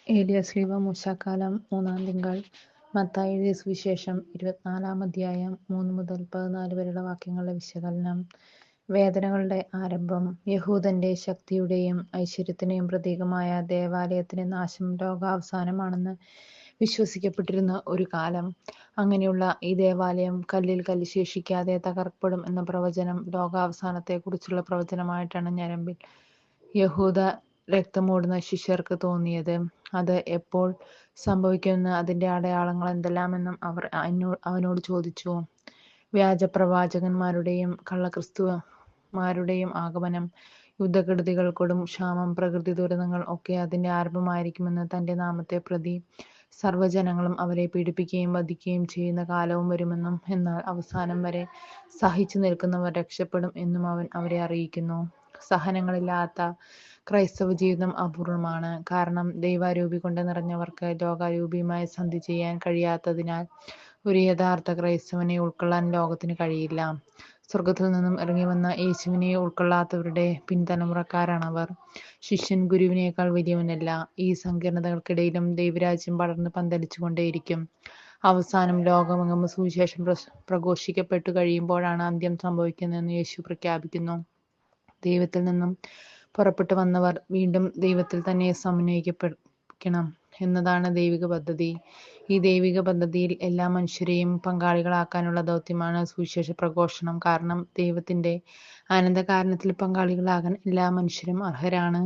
ഏലിയ ശ്ലീഹ മൂശാക്കാലം 3-ാം തിങ്കൾ. മത്തായി എഴുതിയ സുവിശേഷം 24-ാം അധ്യായം 3 മുതൽ 14 വരെയുള്ള വാക്യങ്ങളുടെ വിശകലനം. വേദനകളുടെ ആരംഭം. യഹൂദന്റെ ശക്തിയുടെയും ഐശ്വര്യത്തിന്റെയും പ്രതീകമായ ദേവാലയത്തിന്റെ നാശം ലോകാവസാനമാണെന്ന് വിശ്വസിക്കപ്പെട്ടിരുന്ന ഒരു കാലം. അങ്ങനെയുള്ള ഈ ദേവാലയം കല്ലിൽ കല്ല് ശേഷിക്കാതെ തകർക്കപ്പെടും എന്ന പ്രവചനം ലോകാവസാനത്തെക്കുറിച്ചുള്ള പ്രവചനമായിട്ടാണ് ഞരമ്പിൽ യഹൂദ രക്തമോടുന്ന ശിഷ്യർക്ക് തോന്നിയത്. അത് എപ്പോൾ സംഭവിക്കുമെന്ന് അതിന്റെ അടയാളങ്ങൾ എന്തെല്ലാമെന്നും അവർ അവനോട് ചോദിച്ചു. വ്യാജപ്രവാചകന്മാരുടെയും കള്ളക്രിസ്തുമാരുടെയും ആഗമനം, യുദ്ധക്കെടുതികൾ, കൊടും ക്ഷാമം, പ്രകൃതി ദുരന്തങ്ങൾ ഒക്കെ അതിന്റെ ആരംഭമായിരിക്കുമെന്ന് തന്റെ നാമത്തെ പ്രതി സർവ്വജനങ്ങളും അവരെ പീഡിപ്പിക്കുകയും വധിക്കുകയും ചെയ്യുന്ന കാലവും വരുമെന്നും, എന്നാൽ അവസാനം വരെ സഹിച്ചു നിൽക്കുന്നവർ രക്ഷപ്പെടും എന്നും അവൻ അവരെ അറിയിക്കുന്നു. സഹനങ്ങളില്ലാത്ത ക്രൈസ്തവ ജീവിതം അപൂർവമാണ്. കാരണം ദൈവാരൂപി കൊണ്ട് നിറഞ്ഞവർക്ക് ലോകാരൂപിയുമായി സന്ധി ചെയ്യാൻ കഴിയാത്തതിനാൽ ഒരു യഥാർത്ഥ ക്രൈസ്തവനെ ഉൾക്കൊള്ളാൻ ലോകത്തിന് കഴിയില്ല. സ്വർഗത്തിൽ നിന്നും ഇറങ്ങിവന്ന യേശുവിനെ ഉൾക്കൊള്ളാത്തവരുടെ പിൻതലമുറക്കാരാണവർ. ശിഷ്യൻ ഗുരുവിനേക്കാൾ വലിയവനല്ല. ഈ സങ്കീർണതകൾക്കിടയിലും ദൈവരാജ്യം പടർന്ന് പന്തലിച്ചുകൊണ്ടേയിരിക്കും. അവസാനം ലോകമെങ്ങും സുവിശേഷം പ്രഘോഷിക്കപ്പെട്ടു കഴിയുമ്പോഴാണ് അന്ത്യം സംഭവിക്കുന്നതെന്ന് യേശു പ്രഖ്യാപിക്കുന്നു. ദൈവത്തിൽ നിന്നും പുറപ്പെട്ടു വന്നവർ വീണ്ടും ദൈവത്തിൽ തന്നെ സമന്വയിക്കപ്പെടണം എന്നതാണ് ദൈവിക പദ്ധതി. ഈ ദൈവിക പദ്ധതിയിൽ എല്ലാ മനുഷ്യരെയും പങ്കാളികളാക്കാനുള്ള ദൗത്യമാണ് സുവിശേഷ പ്രഘോഷണം. കാരണം ദൈവത്തിന്റെ അനന്തകാരണത്തിൽ പങ്കാളികളാകാൻ എല്ലാ മനുഷ്യരും അർഹരാണ്.